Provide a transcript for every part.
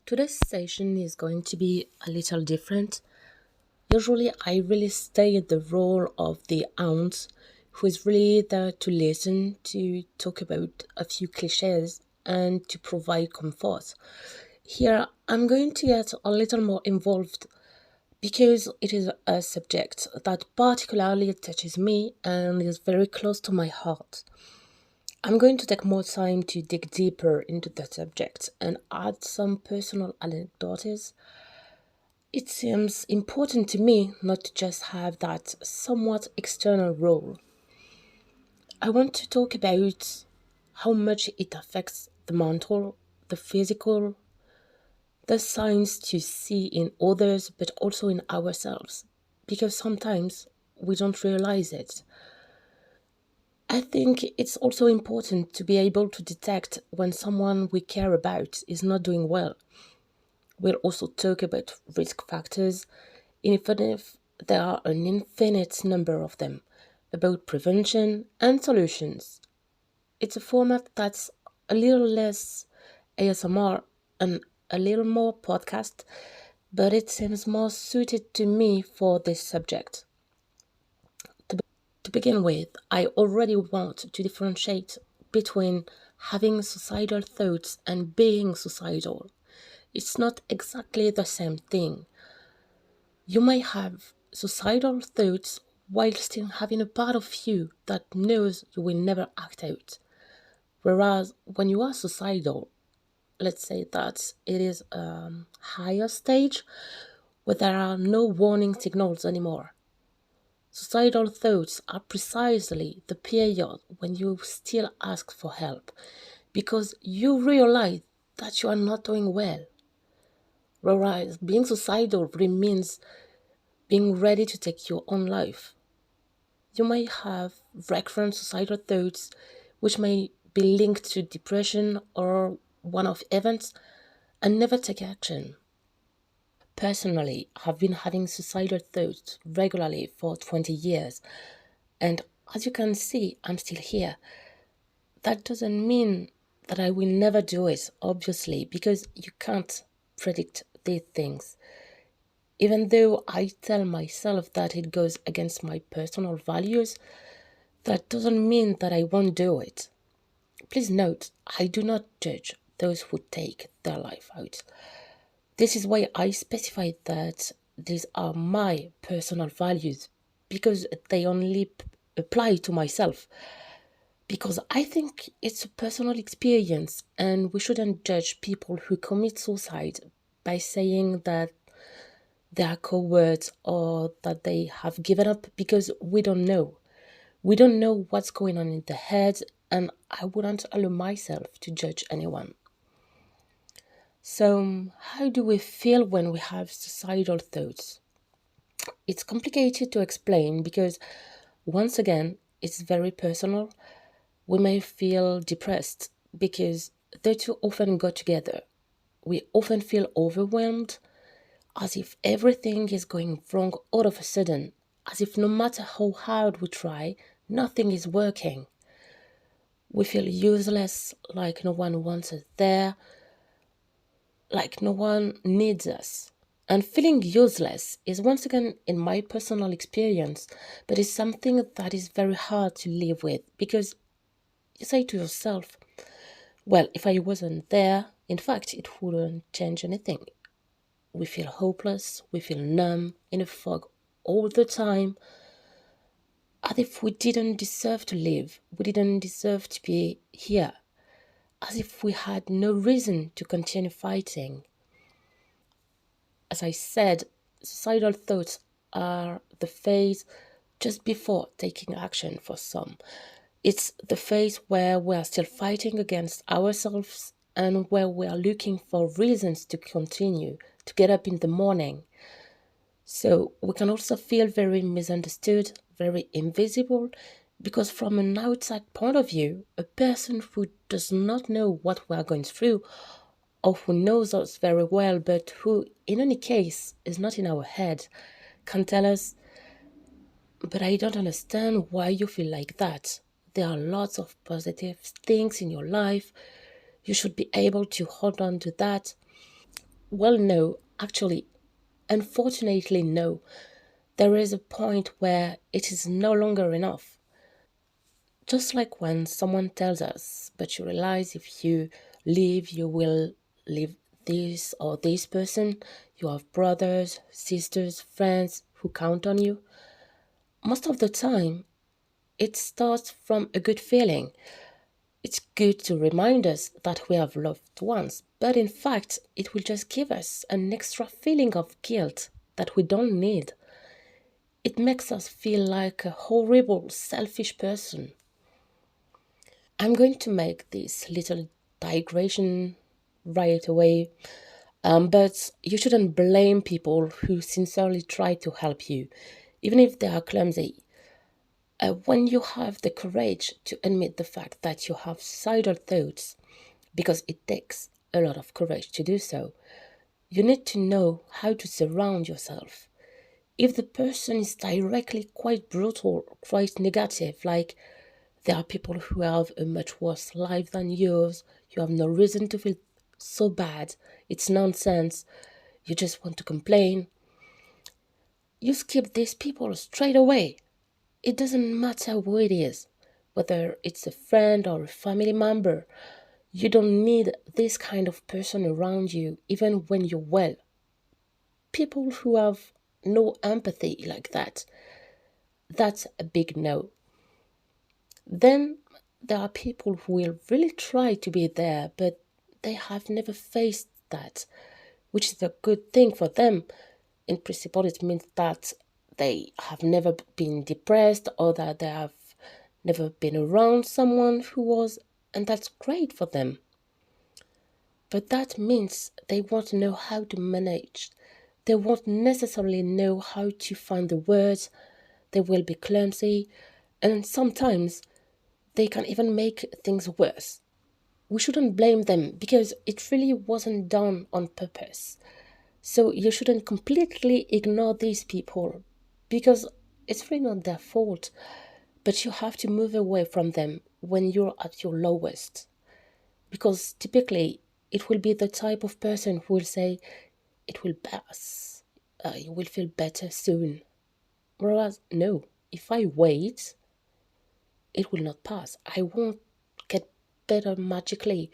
Today's session is going to be a little different. Usually, I really stay in the role of the aunt who is really there to listen, to talk about a few cliches, and to provide comfort. Here, I'm going to get a little more involved because it is a subject that particularly touches me and is very close to my heart. I'm going to take more time to dig deeper into the subject and add some personal anecdotes. It seems important to me not to just have that somewhat external role. I want to talk about how much it affects the mental, the physical, the signs to see in others, but also in ourselves, because sometimes we don't realize it. I think it's also important to be able to detect when someone we care about is not doing well. We'll also talk about risk factors, even if there are an infinite number of them, about prevention and solutions. It's a format that's a little less ASMR and a little more podcast, but it seems more suited to me for this subject. To begin with, I already want to differentiate between having suicidal thoughts and being suicidal. It's not exactly the same thing. You may have suicidal thoughts while still having a part of you that knows you will never act out. Whereas when you are suicidal, let's say that it is a higher stage where there are no warning signals anymore. Suicidal thoughts are precisely the period when you still ask for help because you realize that you are not doing well. Whereas being suicidal really means being ready to take your own life. You may have recurrent suicidal thoughts which may be linked to depression or one-off events and never take action. Personally, I've been having suicidal thoughts regularly for 20 years, and as you can see, I'm still here. That doesn't mean that I will never do it, obviously, because you can't predict these things. Even though I tell myself that it goes against my personal values, that doesn't mean that I won't do it. Please note, I do not judge those who take their life out. This is why I specify that these are my personal values because they only apply to myself. Because I think it's a personal experience and we shouldn't judge people who commit suicide by saying that they are cowards or that they have given up because we don't know. We don't know what's going on in their heads, and I wouldn't allow myself to judge anyone. So, how do we feel when we have suicidal thoughts? It's complicated to explain because, once again, it's very personal. We may feel depressed because the two often go together. We often feel overwhelmed, as if everything is going wrong all of a sudden, as if no matter how hard we try, nothing is working. We feel useless, like no one wants us there, like no one needs us. And feeling useless is once again in my personal experience, but it's something that is very hard to live with because you say to yourself, well, if I wasn't there, in fact, it wouldn't change anything. We feel hopeless, we feel numb, in a fog all the time, as if we didn't deserve to live, we didn't deserve to be here, as if we had no reason to continue fighting. As I said, suicidal thoughts are the phase just before taking action for some. It's the phase where we are still fighting against ourselves and where we are looking for reasons to continue, to get up in the morning. So we can also feel very misunderstood, very invisible, because from an outside point of view, a person who does not know what we are going through or who knows us very well, but who, in any case, is not in our head, can tell us, but I don't understand why you feel like that. There are lots of positive things in your life. You should be able to hold on to that. Well, no, actually, unfortunately, no. There is a point where it is no longer enough. Just like when someone tells us, but you realize if you leave, you will leave this or this person. You have brothers, sisters, friends who count on you. Most of the time, it starts from a good feeling. It's good to remind us that we have loved ones, but in fact, it will just give us an extra feeling of guilt that we don't need. It makes us feel like a horrible, selfish person. I'm going to make this little digression right away, but you shouldn't blame people who sincerely try to help you, even if they are clumsy. When you have the courage to admit the fact that you have suicidal thoughts, because it takes a lot of courage to do so, you need to know how to surround yourself. If the person is directly quite brutal, quite negative, like there are people who have a much worse life than yours, you have no reason to feel so bad, it's nonsense, you just want to complain, you skip these people straight away. It doesn't matter who it is, whether it's a friend or a family member. You don't need this kind of person around you, even when you're well. People who have no empathy like that, that's a big no. Then there are people who will really try to be there, but they have never faced that, which is a good thing for them. In principle, it means that they have never been depressed or that they have never been around someone who was, and that's great for them. But that means they won't know how to manage. They won't necessarily know how to find the words. They will be clumsy, and sometimes they can even make things worse. We shouldn't blame them because it really wasn't done on purpose. So you shouldn't completely ignore these people because it's really not their fault. But you have to move away from them when you're at your lowest. Because typically, it will be the type of person who will say, it will pass. You will feel better soon. Whereas, no, if I wait, it will not pass. I won't get better magically.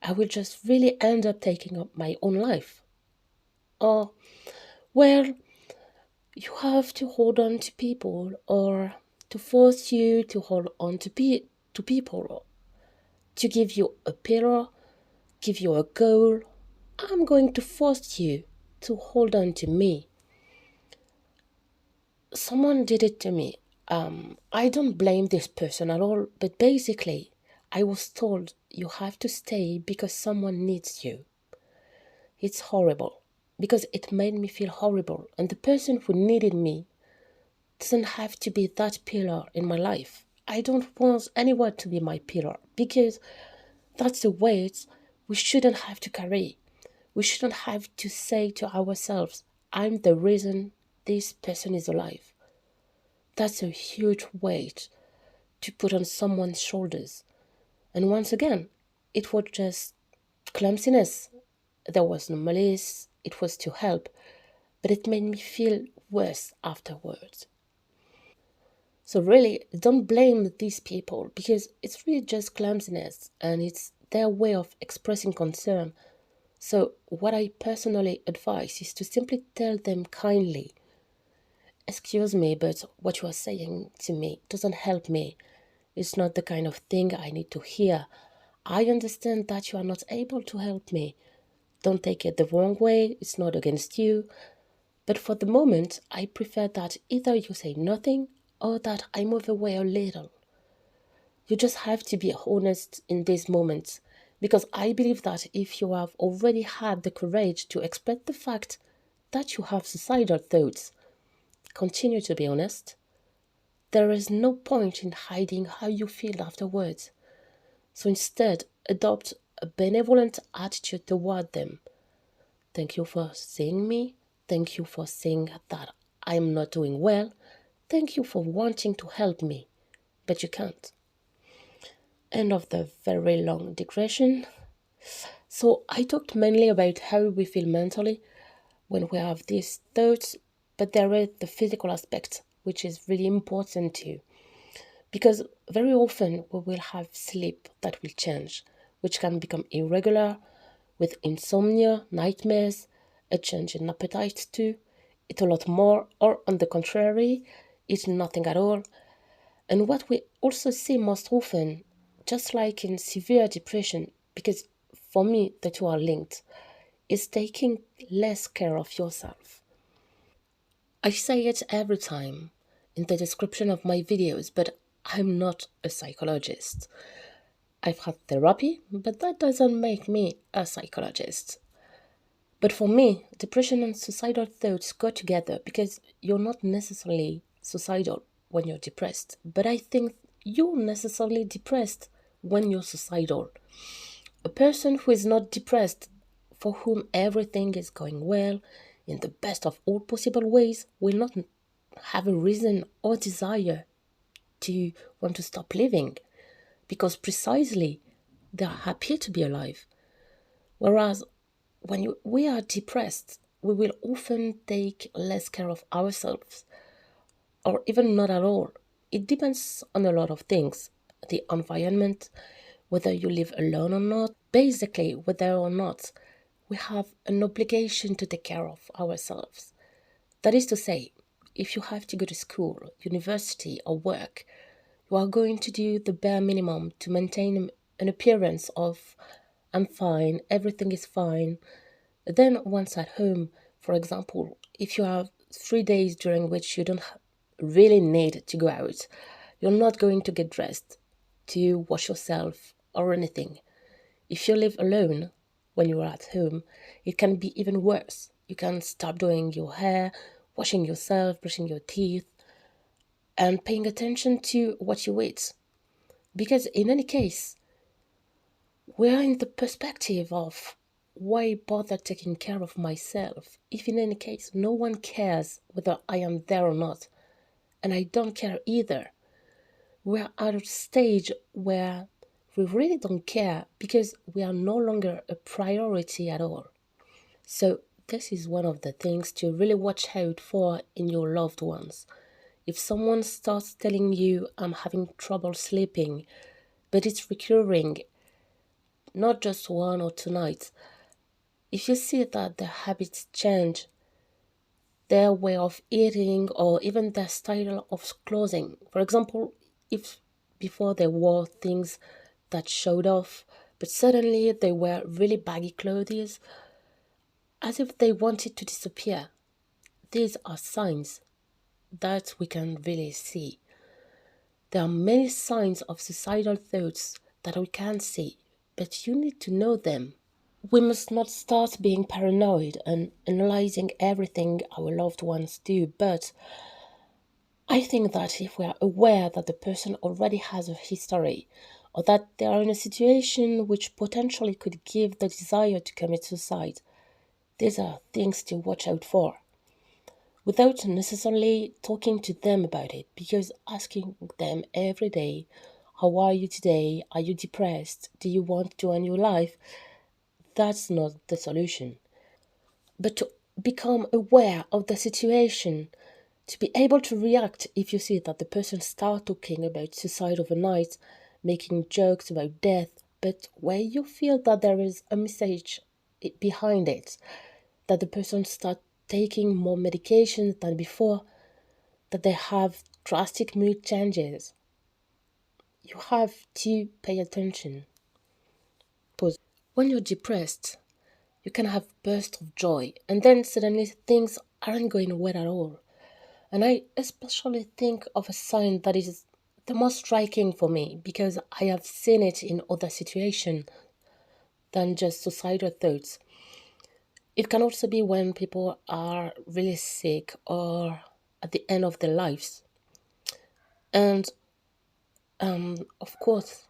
I will just really end up taking up my own life. Or, well, you have to hold on to people or to force you to hold on to people, to give you a pillar, give you a goal. I'm going to force you to hold on to me. Someone did it to me. I don't blame this person at all, but basically, I was told you have to stay because someone needs you. It's horrible because it made me feel horrible, and the person who needed me doesn't have to be that pillar in my life. I don't want anyone to be my pillar because that's a weight we shouldn't have to carry. We shouldn't have to say to ourselves, I'm the reason this person is alive. That's a huge weight to put on someone's shoulders. And once again, it was just clumsiness. There was no malice, it was to help, but it made me feel worse afterwards. So, really, don't blame these people because it's really just clumsiness and it's their way of expressing concern. So, what I personally advise is to simply tell them kindly, excuse me, but what you are saying to me doesn't help me. It's not the kind of thing I need to hear. I understand that you are not able to help me. Don't take it the wrong way, it's not against you. But for the moment, I prefer that either you say nothing or that I move away a little. You just have to be honest in these moments because I believe that if you have already had the courage to express the fact that you have suicidal thoughts, continue to be honest. There is no point in hiding how you feel afterwards. So instead, adopt a benevolent attitude toward them. Thank you for seeing me. Thank you for seeing that I'm not doing well. Thank you for wanting to help me, but you can't. End of the very long digression. So I talked mainly about how we feel mentally when we have these thoughts, but there is the physical aspect, which is really important too. Because very often we will have sleep that will change, which can become irregular with insomnia, nightmares, a change in appetite too, eat a lot more, or on the contrary, eat nothing at all. And what we also see most often, just like in severe depression, because for me the two are linked, is taking less care of yourself. I say it every time in the description of my videos, but I'm not a psychologist. I've had therapy, but that doesn't make me a psychologist. But for me, depression and suicidal thoughts go together because you're not necessarily suicidal when you're depressed, but I think you're necessarily depressed when you're suicidal. A person who is not depressed, for whom everything is going well, in the best of all possible ways, will not have a reason or desire to want to stop living because precisely they're happy to be alive. Whereas when we are depressed, we will often take less care of ourselves or even not at all. It depends on a lot of things, the environment, whether you live alone or not, basically, whether or not we have an obligation to take care of ourselves. That is to say, if you have to go to school, university, or work, you are going to do the bare minimum to maintain an appearance of I'm fine, everything is fine. Then, once at home, for example, if you have 3 days during which you don't really need to go out, you're not going to get dressed to wash yourself or anything. If you live alone when you're at home, it can be even worse. You can stop doing your hair, washing yourself, brushing your teeth, and paying attention to what you eat. Because in any case, we're in the perspective of why bother taking care of myself if in any case no one cares whether I am there or not, and I don't care either. We're at a stage where we really don't care because we are no longer a priority at all. So this is one of the things to really watch out for in your loved ones. If someone starts telling you I'm having trouble sleeping, but it's recurring, not just 1 or 2 nights, if you see that their habits change, their way of eating, or even their style of clothing, for example, if before they wore things that showed off, but suddenly they wear really baggy clothes, as if they wanted to disappear, these are signs that we can really see. There are many signs of suicidal thoughts that we can't see, but you need to know them. We must not start being paranoid and analyzing everything our loved ones do, but I think that if we are aware that the person already has a history, or that they are in a situation which potentially could give the desire to commit suicide, these are things to watch out for. Without necessarily talking to them about it, because asking them every day, how are you today? Are you depressed? Do you want to end your life? That's not the solution. But to become aware of the situation, to be able to react if you see that the person start talking about suicide overnight, making jokes about death, but where you feel that there is a message behind it, that the person start taking more medications than before, that they have drastic mood changes, you have to pay attention. Pause. When you're depressed, you can have bursts of joy, and then suddenly things aren't going well at all. And I especially think of a sign that is the most striking for me because I have seen it in other situations than just suicidal thoughts. It can also be when people are really sick or at the end of their lives. And of course,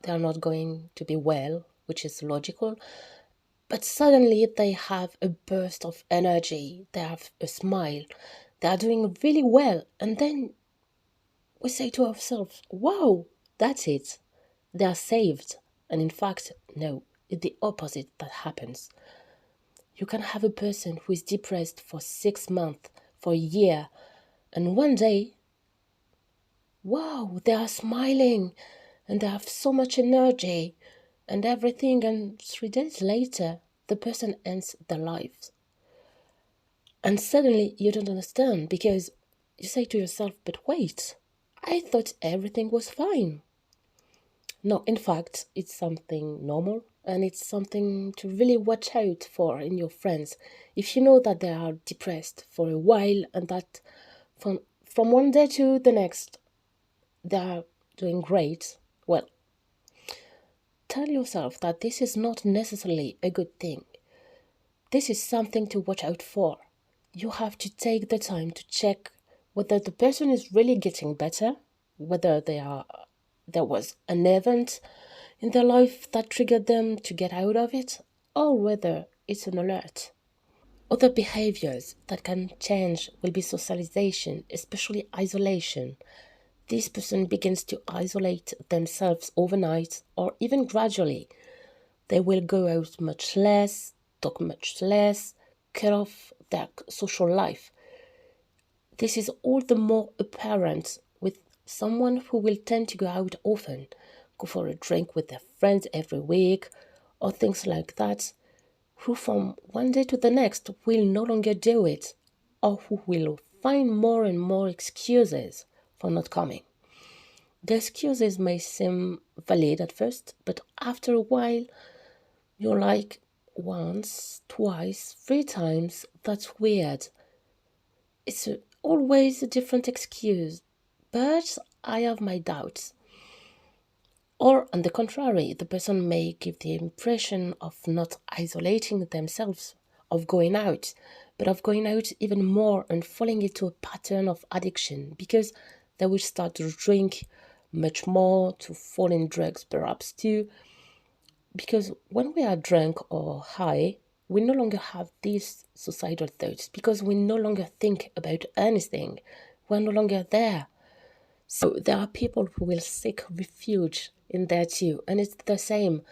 they are not going to be well, which is logical. But suddenly they have a burst of energy, they have a smile, they are doing really well. And then we say to ourselves, wow, that's it. They are saved. And in fact, no, it's the opposite that happens. You can have a person who is depressed for 6 months, for a year, and one day, wow, they are smiling and they have so much energy and everything, and 3 days later, the person ends their life. And suddenly you don't understand because you say to yourself, but wait, I thought everything was fine. No, in fact, it's something normal and it's something to really watch out for in your friends. If you know that they are depressed for a while and that from one day to the next they are doing great, well, tell yourself that this is not necessarily a good thing. This is something to watch out for. You have to take the time to check whether the person is really getting better, whether there was an event in their life that triggered them to get out of it, or whether it's an alert. Other behaviors that can change will be socialization, especially isolation. This person begins to isolate themselves overnight or even gradually. They will go out much less, talk much less, cut off their social life. This is all the more apparent with someone who will tend to go out often, go for a drink with their friends every week, or things like that, who from one day to the next will no longer do it, or who will find more and more excuses for not coming. The excuses may seem valid at first, but after a while, you're like, once, twice, 3 times, that's weird. It's always a different excuse, but I have my doubts. Or, on the contrary, the person may give the impression of not isolating themselves, of going out, but of going out even more and falling into a pattern of addiction because they will start to drink much more, to fall in drugs perhaps too. Because when we are drunk or high, we no longer have these suicidal thoughts because we no longer think about anything. We're no longer there. So there are people who will seek refuge in there too, and it's the same.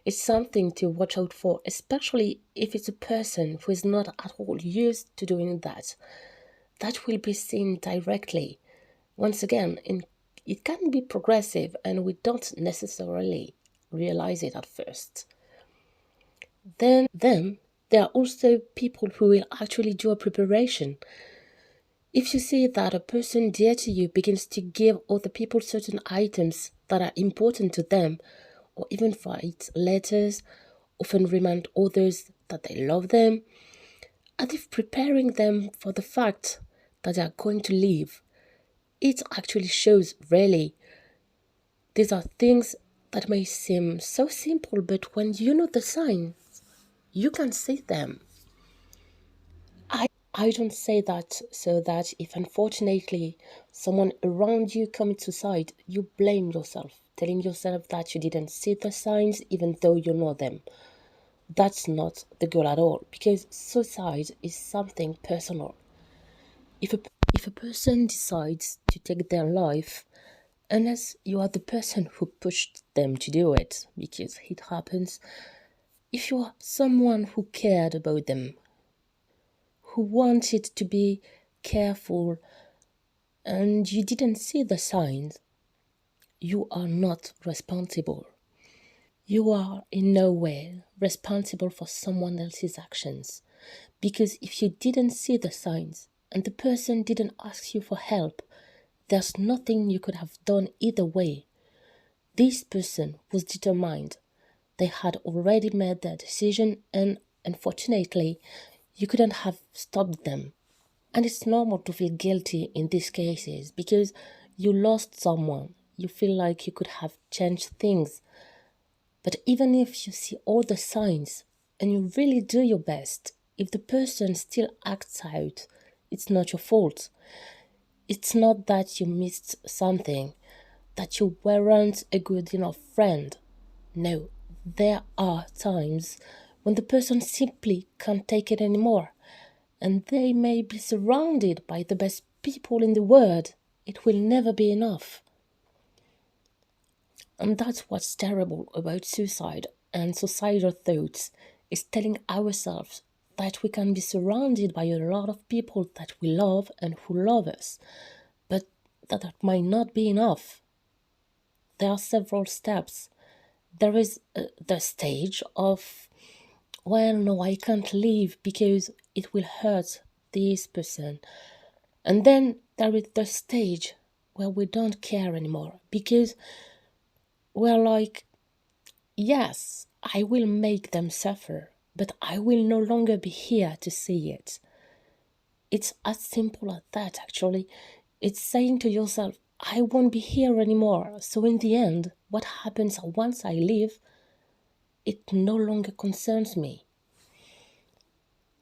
It's something to watch out for, especially if it's a person who is not at all used to doing that. That will be seen directly. Once again, it can be progressive, and we don't necessarily realize it at first. Then there are also people who will actually do a preparation. If you see that a person dear to you begins to give other people certain items that are important to them, or even write letters, often remind others that they love them, as if preparing them for the fact that they are going to leave, it actually shows really. These are things that may seem so simple, but when you know the signs, you can see them. I don't say that so that if unfortunately someone around you commits suicide, you blame yourself, telling yourself that you didn't see the signs even though you know them. That's not the goal at all, because suicide is something personal. If a person decides to take their life, unless you are the person who pushed them to do it, because it happens, if you are someone who cared about them, who wanted to be careful, and you didn't see the signs, you are not responsible. You are in no way responsible for someone else's actions. Because if you didn't see the signs and the person didn't ask you for help, there's nothing you could have done either way. This person was determined. They had already made their decision, and unfortunately, you couldn't have stopped them. And it's normal to feel guilty in these cases because you lost someone. You feel like you could have changed things. But even if you see all the signs and you really do your best, if the person still acts out, it's not your fault. It's not that you missed something, that you weren't a good enough friend. No, there are times when the person simply can't take it anymore, and they may be surrounded by the best people in the world. It will never be enough. And that's what's terrible about suicide. and suicidal thoughts is telling ourselves that we can be surrounded by a lot of people that we love and who love us, but that might not be enough. There are several steps. There is the stage of, well, no, I can't leave because it will hurt this person. And then there is the stage where we don't care anymore because we're like, yes, I will make them suffer, but I will no longer be here to see it. It's as simple as that, actually. It's saying to yourself, I won't be here anymore. So in the end, what happens once I leave, it no longer concerns me.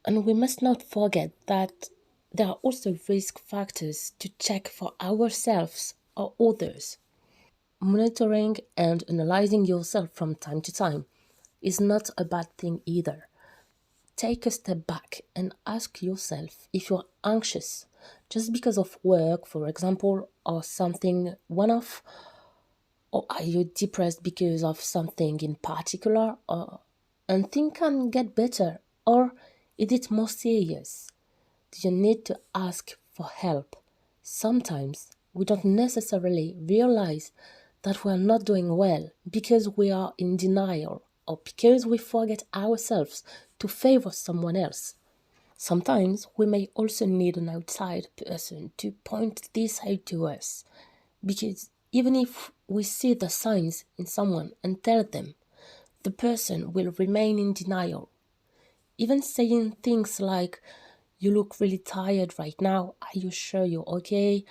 And we must not forget that there are also risk factors to check for ourselves or others. Monitoring and analyzing yourself from time to time is not a bad thing either. Take a step back and ask yourself if you're anxious just because of work, for example, or something one off, or are you depressed because of something in particular, or and things can get better, or is it more serious? Do you need to ask for help? Sometimes we don't necessarily realize that we are not doing well because we are in denial or because we forget ourselves to favor someone else. Sometimes we may also need an outside person to point this out to us because even if we see the signs in someone and tell them, the person will remain in denial. Even saying things like, you look really tired right now, are you sure you're okay?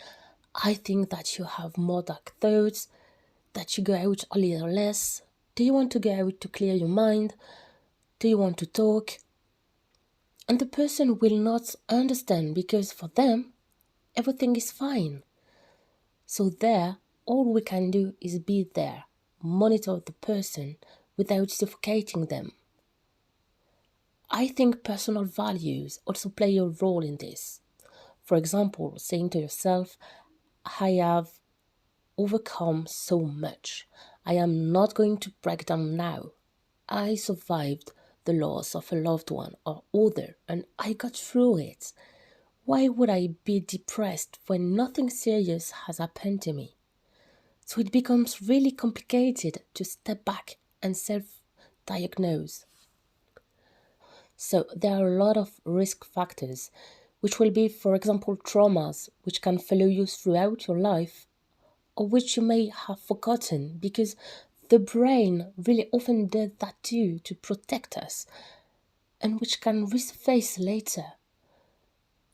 I think that you have more dark thoughts, that you go out a little less. Do you want to go out to clear your mind? Do you want to talk? And the person will not understand because for them, everything is fine. So there, all we can do is be there, monitor the person without suffocating them. I think personal values also play a role in this. For example, saying to yourself, I have overcome so much. I am not going to break down now. I survived the loss of a loved one or other and I got through it. Why would I be depressed when nothing serious has happened to me? So it becomes really complicated to step back and self-diagnose. So there are a lot of risk factors, which will be, for example, traumas, which can follow you throughout your life, or which you may have forgotten because the brain really often does that too to protect us, and which can resurface later.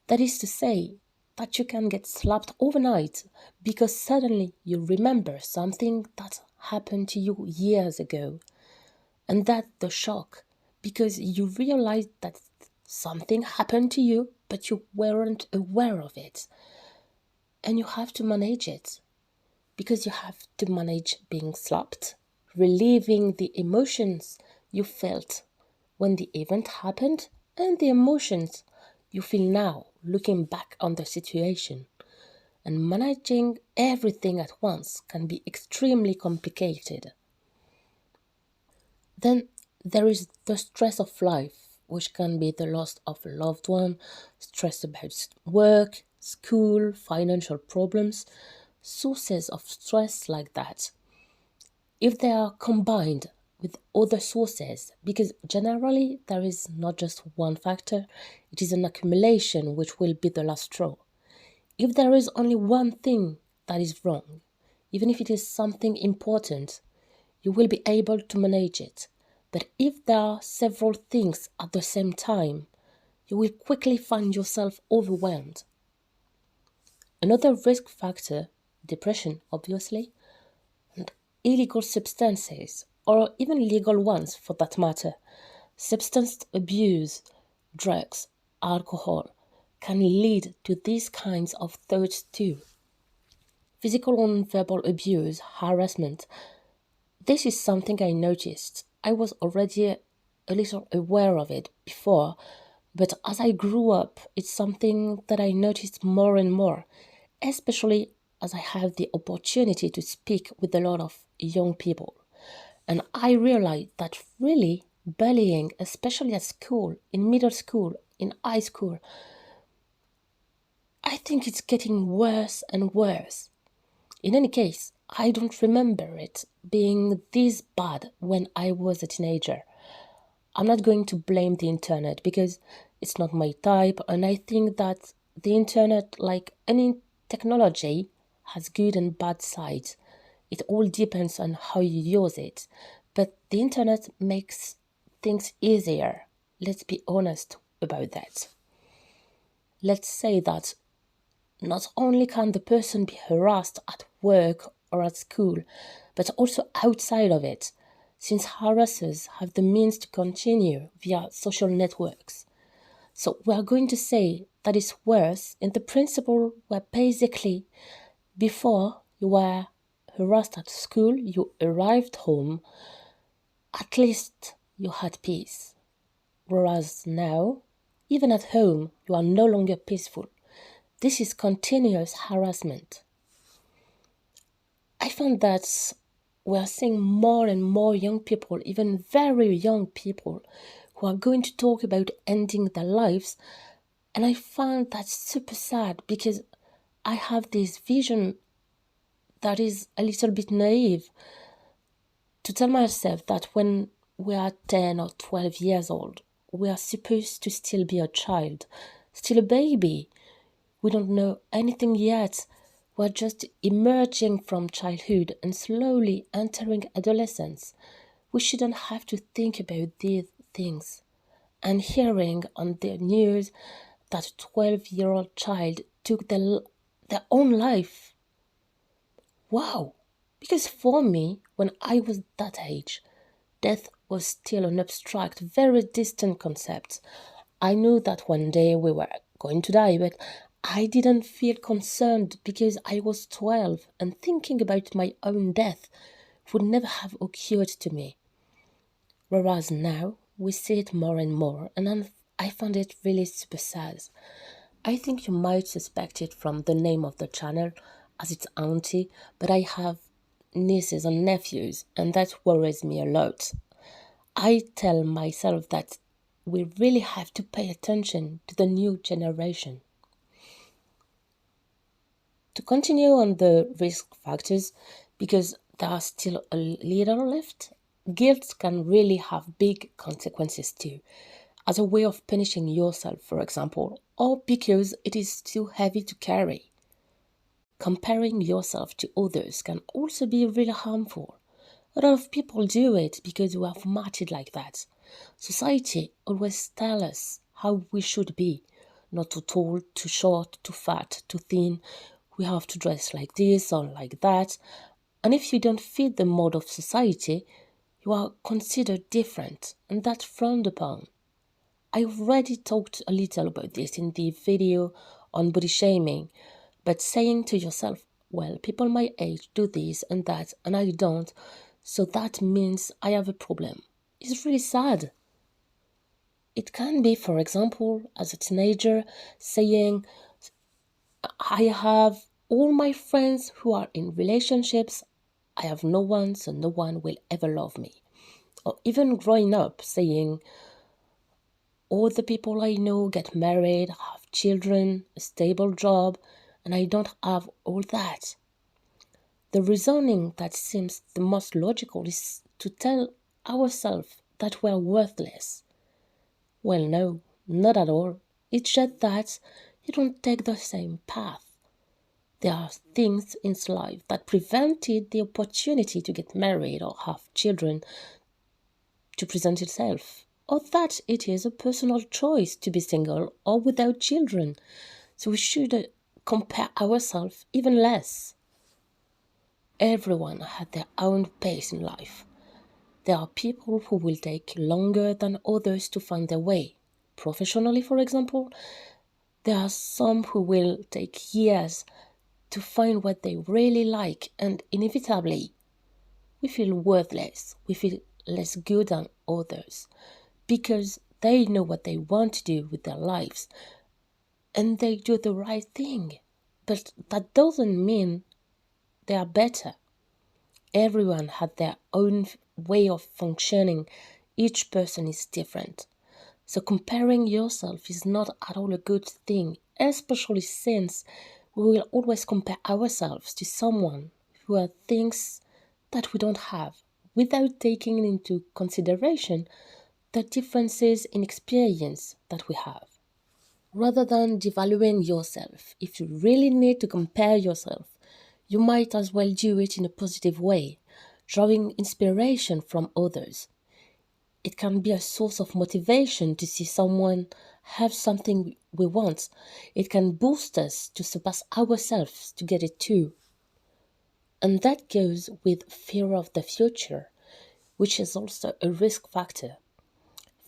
That is to say, that you can get slapped overnight because suddenly you remember something that happened to you years ago. And that's the shock because you realize that something happened to you, but you weren't aware of it. And you have to manage it because you have to manage being slapped, relieving the emotions you felt when the event happened, and the emotions you feel now looking back on the situation. And managing everything at once can be extremely complicated. Then there is the stress of life, which can be the loss of a loved one, stress about work, school, financial problems, sources of stress like that. If they are combined with other sources, because generally there is not just one factor, it is an accumulation which will be the last straw. If there is only one thing that is wrong, even if it is something important, you will be able to manage it. But if there are several things at the same time, you will quickly find yourself overwhelmed. Another risk factor, depression obviously, and illegal substances, or even legal ones for that matter, substance abuse, drugs, alcohol, can lead to these kinds of thoughts too. Physical and verbal abuse, harassment. This is something I noticed. I was already a little aware of it before, but as I grew up, it's something that I noticed more and more, especially as I have the opportunity to speak with a lot of young people. And I realized that really bullying, especially at school, in middle school, in high school, I think it's getting worse and worse. In any case, I don't remember it being this bad when I was a teenager. I'm not going to blame the internet because it's not my type, and I think that the internet, like any technology, has good and bad sides. It all depends on how you use it. But the internet makes things easier. Let's be honest about that. Let's say that not only can the person be harassed at work or at school, but also outside of it, since harassers have the means to continue via social networks. So we are going to say that it's worse in the principle where basically before you were harassed at school, you arrived home, at least you had peace. Whereas now, even at home, you are no longer peaceful. This is continuous harassment. I find that we are seeing more and more young people, even very young people, who are going to talk about ending their lives. And I find that super sad because I have this vision that is a little bit naive to tell myself that when we are 10 or 12 years old, we are supposed to still be a child, still a baby. We don't know anything yet. We're just emerging from childhood and slowly entering adolescence. We shouldn't have to think about these things. And hearing on the news that a 12-year-old child took their own life. Wow! Because for me, when I was that age, death was still an abstract, very distant concept. I knew that one day we were going to die, but I didn't feel concerned because I was 12 and thinking about my own death would never have occurred to me. Whereas now, we see it more and more, and I find it really super sad. I think you might suspect it from the name of the channel, as it's auntie, but I have nieces and nephews, and that worries me a lot. I tell myself that we really have to pay attention to the new generation. To continue on the risk factors, because there are still a little left, guilt can really have big consequences too, as a way of punishing yourself, for example, or because it is too heavy to carry. Comparing yourself to others can also be really harmful. A lot of people do it because we are formatted like that. Society always tells us how we should be, not too tall, too short, too fat, too thin. We have to dress like this or like that. And if you don't fit the mold of society, you are considered different, and that's frowned upon. I already talked a little about this in the video on body shaming, but saying to yourself, well, people my age do this and that, and I don't, so that means I have a problem, is really sad. It can be, for example, as a teenager, saying, I have all my friends who are in relationships, I have no one, so no one will ever love me. Or even growing up, saying, all the people I know get married, have children, a stable job, and I don't have all that. The reasoning that seems the most logical is to tell ourselves that we're worthless. Well, no, not at all. It's just that you don't take the same path. There are things in life that prevented the opportunity to get married or have children to present itself, or that it is a personal choice to be single or without children. So we should compare ourselves even less. Everyone had their own pace in life. There are people who will take longer than others to find their way. Professionally, for example, there are some who will take years to find what they really like, and inevitably, we feel worthless, we feel less good than others, because they know what they want to do with their lives, and they do the right thing. But that doesn't mean they are better. Everyone had their own way of functioning, each person is different. So comparing yourself is not at all a good thing, especially since we will always compare ourselves to someone who has things that we don't have, without taking into consideration the differences in experience that we have. Rather than devaluing yourself, if you really need to compare yourself, you might as well do it in a positive way, drawing inspiration from others. It can be a source of motivation to see someone have something we want. It can boost us to surpass ourselves to get it too. And that goes with fear of the future, which is also a risk factor.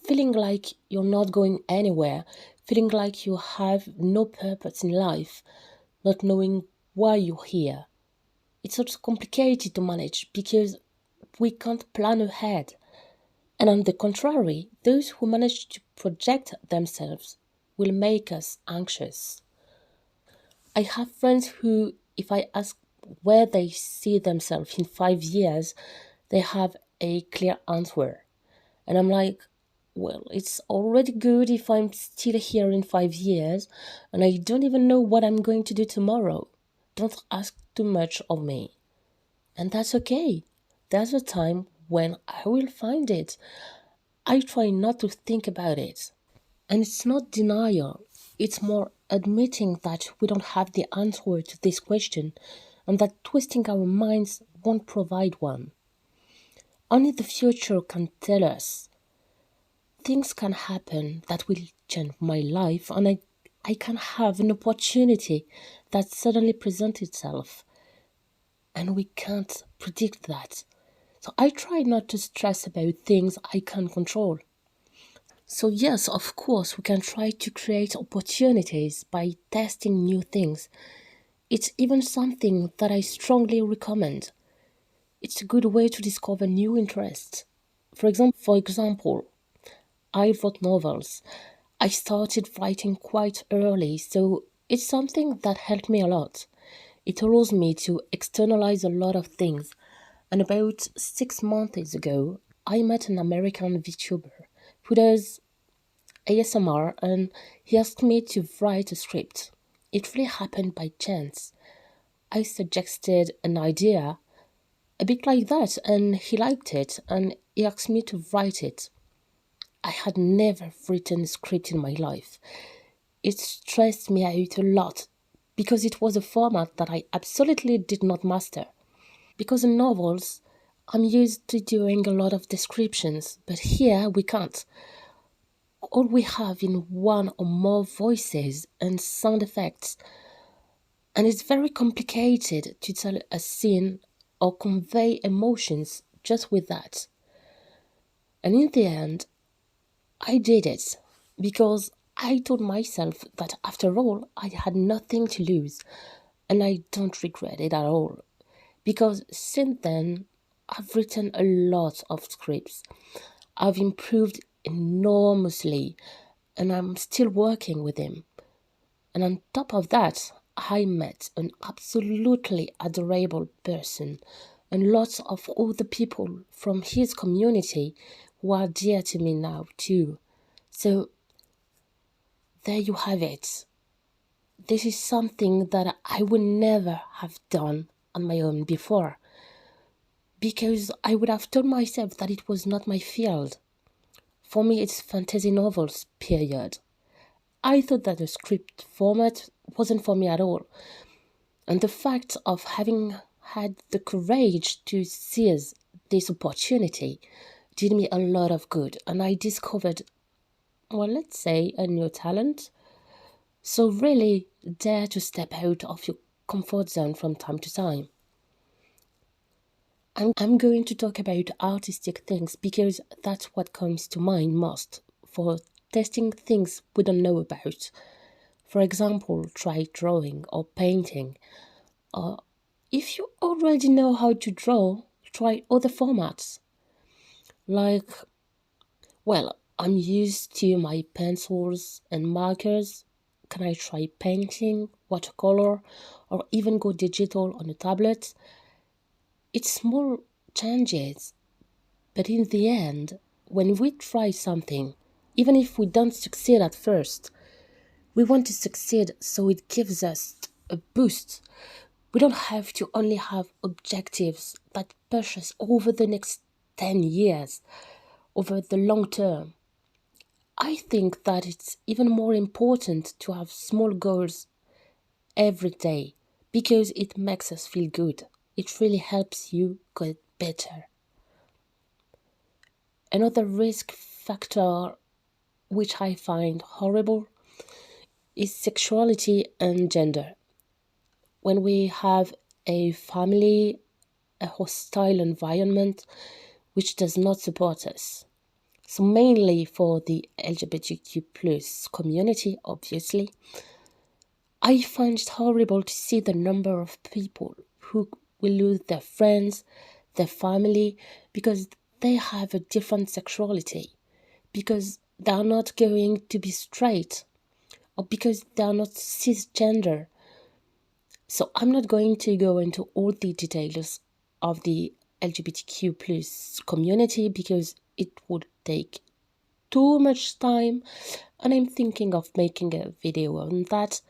Feeling like you're not going anywhere, feeling like you have no purpose in life, not knowing why you're here. It's also complicated to manage because we can't plan ahead. And on the contrary, those who manage to project themselves will make us anxious. I have friends who, if I ask where they see themselves in 5 years, they have a clear answer. And I'm like, well, it's already good if I'm still here in 5 years and I don't even know what I'm going to do tomorrow. Don't ask too much of me. And that's okay. There's a time when I will find it. I try not to think about it. And it's not denial, it's more admitting that we don't have the answer to this question and that twisting our minds won't provide one. Only the future can tell us. Things can happen that will change my life, and I can have an opportunity that suddenly presents itself, and we can't predict that. So I try not to stress about things I can't control. So, yes, of course, we can try to create opportunities by testing new things. It's even something that I strongly recommend. It's a good way to discover new interests. For example, I wrote novels. I started writing quite early, so it's something that helped me a lot. It allows me to externalize a lot of things. And about 6 months ago, I met an American VTuber who does ASMR and he asked me to write a script. It really happened by chance. I suggested an idea, a bit like that, and he liked it and he asked me to write it. I had never written a script in my life. It stressed me out a lot because it was a format that I absolutely did not master. Because in novels, I'm used to doing a lot of descriptions, but here we can't. All we have in one or more voices and sound effects, and it's very complicated to tell a scene or convey emotions just with that. And in the end, I did it because I told myself that after all, I had nothing to lose, and I don't regret it at all. Because since then, I've written a lot of scripts. I've improved enormously, and I'm still working with him. And on top of that, I met an absolutely adorable person and lots of other people from his community who are dear to me now too. So there you have it. This is something that I would never have done on my own before because I would have told myself that it was not my field. For me, it's fantasy novels, period. I thought that the script format wasn't for me at all. And the fact of having had the courage to seize this opportunity did me a lot of good. And I discovered, well, let's say, a new talent. So really dare to step out of your comfort zone from time to time. I'm going to talk about artistic things because that's what comes to mind most for testing things we don't know about. For example, try drawing or painting. Or if you already know how to draw, try other formats. Like, well, I'm used to my pencils and markers. Can I try painting, watercolor, or even go digital on a tablet? It's small changes, But in the end, when we try something, even if we don't succeed at first, we want to succeed so it gives us a boost. We don't have to only have objectives that push us over the next 10 years, over the long term. I think that it's even more important to have small goals every day because it makes us feel good. It really helps you get better. Another risk factor which I find horrible is sexuality and gender. When we have a family, a hostile environment which does not support us. So mainly for the LGBTQ plus community, obviously, I find it horrible to see the number of people who will lose their friends, their family, because they have a different sexuality, because they are not going to be straight, or because they are not cisgender. So I'm not going to go into all the details of the LGBTQ plus community because it would take too much time, and I'm thinking of making a video on that,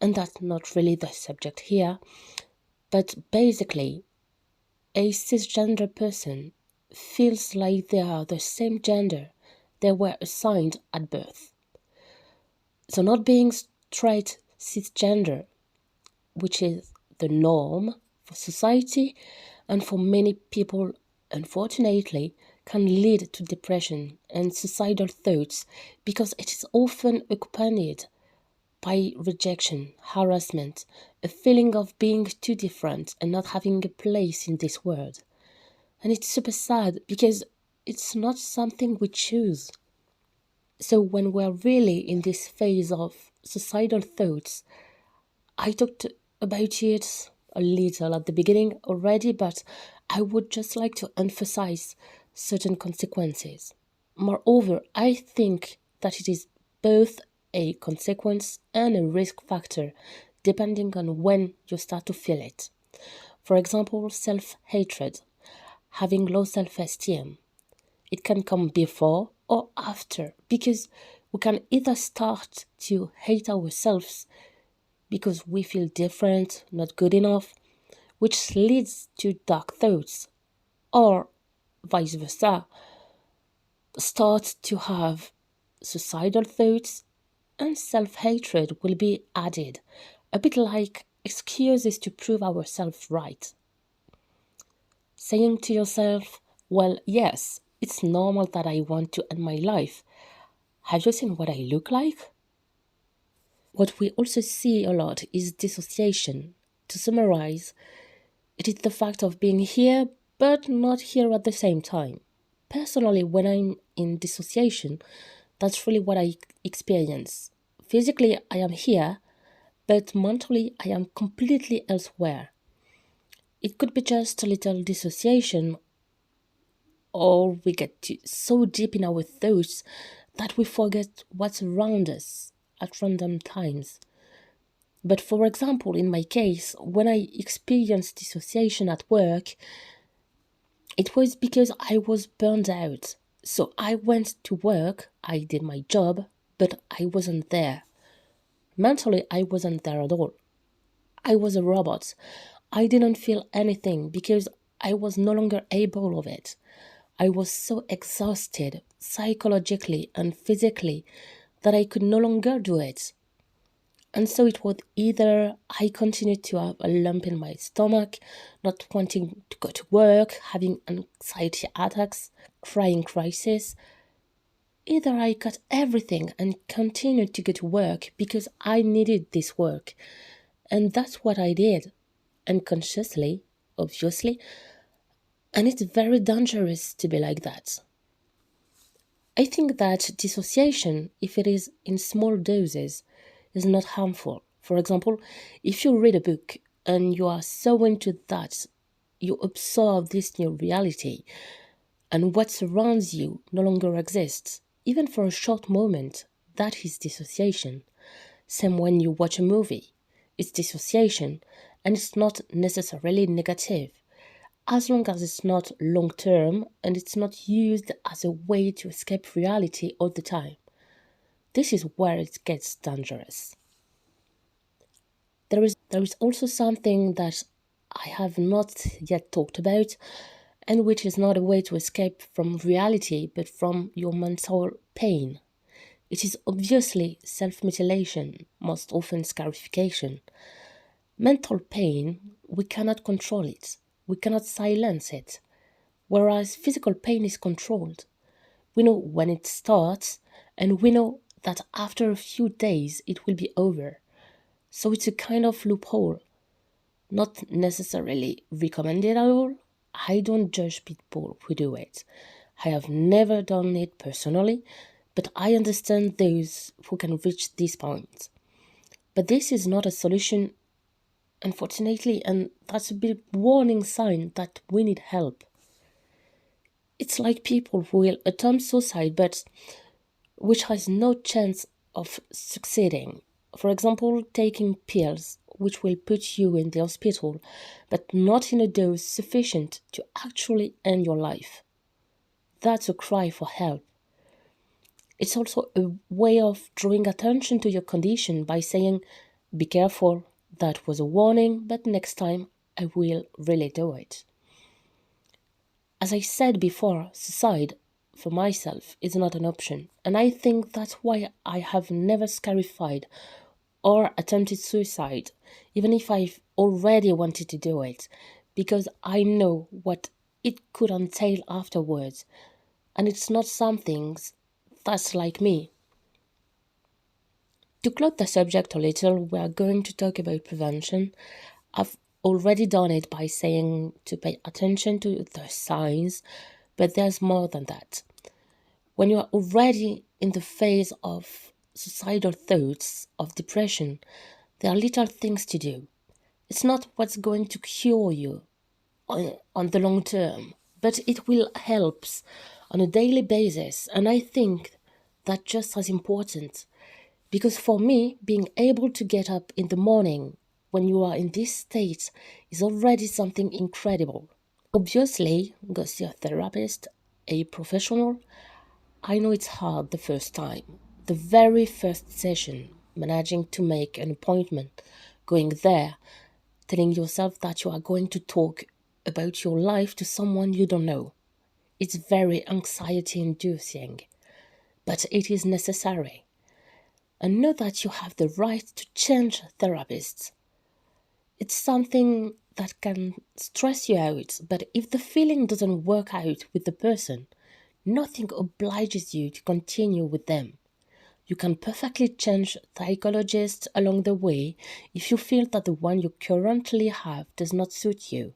and that's not really the subject here. But basically, a cisgender person feels like they are the same gender they were assigned at birth. So not being straight cisgender, which is the norm for society and for many people, unfortunately, can lead to depression and suicidal thoughts because it is often accompanied by rejection, harassment, a feeling of being too different and not having a place in this world. And it's super sad because it's not something we choose. So when we're really in this phase of suicidal thoughts, I talked about it a little at the beginning already, but I would just like to emphasize certain consequences. Moreover, I think that it is both a consequence and a risk factor depending on when you start to feel it. For example, self-hatred, having low self-esteem. It can come before or after because we can either start to hate ourselves because we feel different, not good enough, which leads to dark thoughts, or vice versa, start to have suicidal thoughts and self-hatred will be added, a bit like excuses to prove ourselves right. Saying to yourself, well, yes, it's normal that I want to end my life. Have you seen what I look like? What we also see a lot is dissociation. To summarize, it is the fact of being here but not here at the same time. Personally, when I'm in dissociation, that's really what I experience. Physically, I am here, but mentally, I am completely elsewhere. It could be just a little dissociation, or we get so deep in our thoughts that we forget what's around us at random times. But for example, in my case, when I experienced dissociation at work, it was because I was burned out. So I went to work, I did my job, but I wasn't there. Mentally, I wasn't there at all. I was a robot. I didn't feel anything because I was no longer able of it. I was so exhausted psychologically and physically that I could no longer do it. And so it was either I continued to have a lump in my stomach, not wanting to go to work, having anxiety attacks, crying crisis. Either I cut everything and continued to go to work because I needed this work. And that's what I did, unconsciously, obviously. And it's very dangerous to be like that. I think that dissociation, if it is in small doses, is not harmful. For example, if you read a book and you are so into that, you absorb this new reality, and what surrounds you no longer exists, even for a short moment, that is dissociation. Same when you watch a movie. It's dissociation, and it's not necessarily negative. as long as it's not long term and it's not used as a way to escape reality all the time. This is where it gets dangerous. There is also something that I have not yet talked about, and which is not a way to escape from reality but from your mental pain. It is obviously self mutilation, most often scarification. Mental pain, we cannot control it, we cannot silence it, whereas physical pain is controlled. We know when it starts, and we know that after a few days it will be over. So it's a kind of loophole, not necessarily recommended at all. I don't judge people who do it. I have never done it personally, but I understand those who can reach this point. But this is not a solution, unfortunately, and that's a big warning sign that we need help. It's like people who will attempt suicide but which has no chance of succeeding. For example, taking pills which will put you in the hospital, but not in a dose sufficient to actually end your life. That's a cry for help. It's also a way of drawing attention to your condition by saying, be careful, that was a warning, but next time I will really do it. As I said before, suicide for myself is not an option, and I think that's why I have never scarified or attempted suicide, even if I've already wanted to do it, because I know what it could entail afterwards, and it's not something that's like me. To close the subject a little, we are going to talk about prevention. I've already done it by saying to pay attention to the signs, but there's more than that. When you are already in the phase of suicidal thoughts, of depression, there are little things to do. It's not what's going to cure you on the long term, but it will help on a daily basis, and I think that's just as important. Because for me, being able to get up in the morning when you are in this state is already something incredible. Obviously, go see a therapist, a professional. I know it's hard the first time. The very first session, managing to make an appointment, going there, telling yourself that you are going to talk about your life to someone you don't know. It's very anxiety inducing, but it is necessary. And know that you have the right to change therapists. It's something that can stress you out, but if the feeling doesn't work out with the person, nothing obliges you to continue with them. You can perfectly change psychologists along the way if you feel that the one you currently have does not suit you.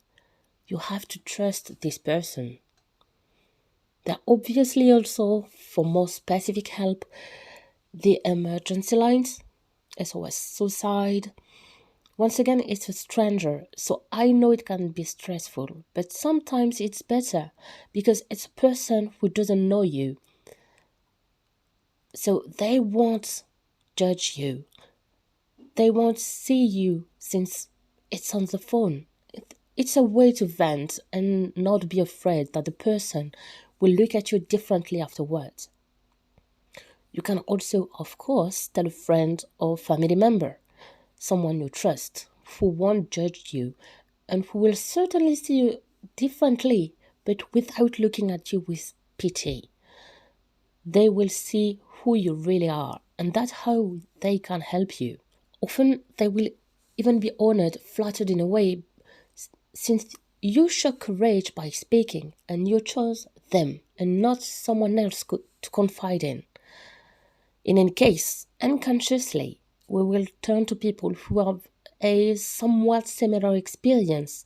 You have to trust this person. There are obviously also, for more specific help, the emergency lines, SOS Suicide. Once again, it's a stranger, so I know it can be stressful, but sometimes it's better because it's a person who doesn't know you. So they won't judge you. They won't see you since it's on the phone. It's a way to vent and not be afraid that the person will look at you differently afterwards. You can also, of course, tell a friend or family member, someone you trust, who won't judge you and who will certainly see you differently, but without looking at you with pity. They will see who you really are, and that's how they can help you. Often they will even be honored, flattered in a way, since you showed courage by speaking and you chose them and not someone else to confide in. In any case, unconsciously, we will turn to people who have a somewhat similar experience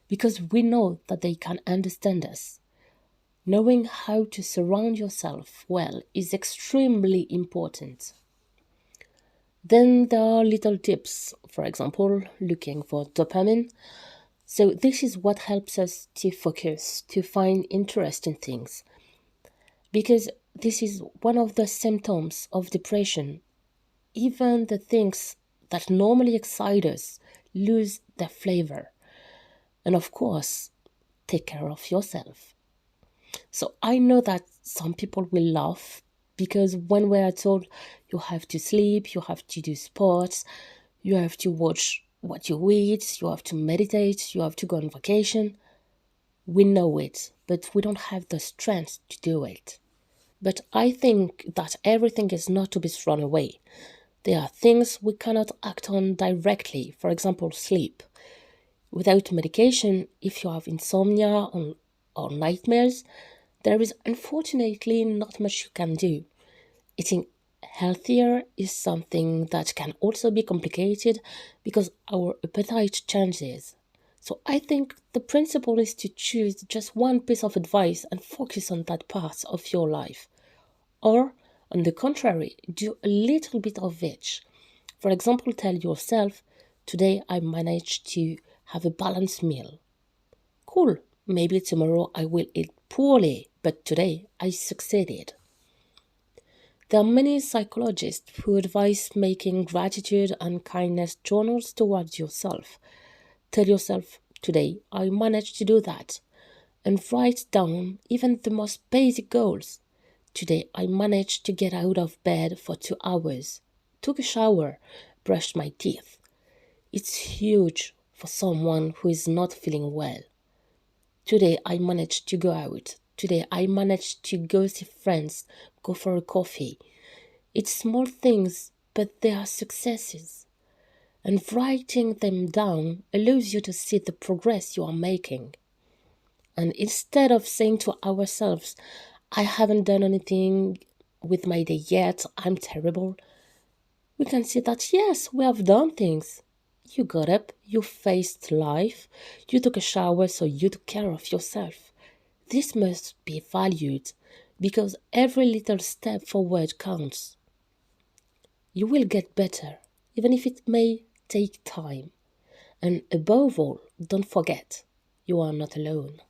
because we know that they can understand us. Knowing how to surround yourself well is extremely important. Then there are little tips, for example, looking for dopamine. So this is what helps us to focus, to find interest in things. Because this is one of the symptoms of depression. Even the things that normally excite us lose their flavor. And of course, take care of yourself. So I know that some people will laugh because when we are told you have to sleep, you have to do sports, you have to watch what you eat, you have to meditate, you have to go on vacation, we know it, but we don't have the strength to do it. But I think that everything is not to be thrown away. There are things we cannot act on directly, for example, sleep. Without medication, if you have insomnia or nightmares, there is unfortunately not much you can do. Eating healthier is something that can also be complicated because our appetite changes. So I think the principle is to choose just one piece of advice and focus on that part of your life. Or, on the contrary, do a little bit of each. For example, tell yourself, today I managed to have a balanced meal. Cool, maybe tomorrow I will eat poorly, but today I succeeded. There are many psychologists who advise making gratitude and kindness journals towards yourself. Tell yourself, today I managed to do that, and write down even the most basic goals. Today I managed to get out of bed for 2 hours, took a shower, brushed my teeth. It's huge for someone who is not feeling well. Today I managed to go out. Today I managed to go see friends, go for a coffee. It's small things, but they are successes. And writing them down allows you to see the progress you are making. And instead of saying to ourselves, I haven't done anything with my day yet, I'm terrible, we can see that yes, we have done things. You got up, you faced life, you took a shower, so you took care of yourself. This must be valued because every little step forward counts. You will get better, even if it may take time. And above all, don't forget, you are not alone.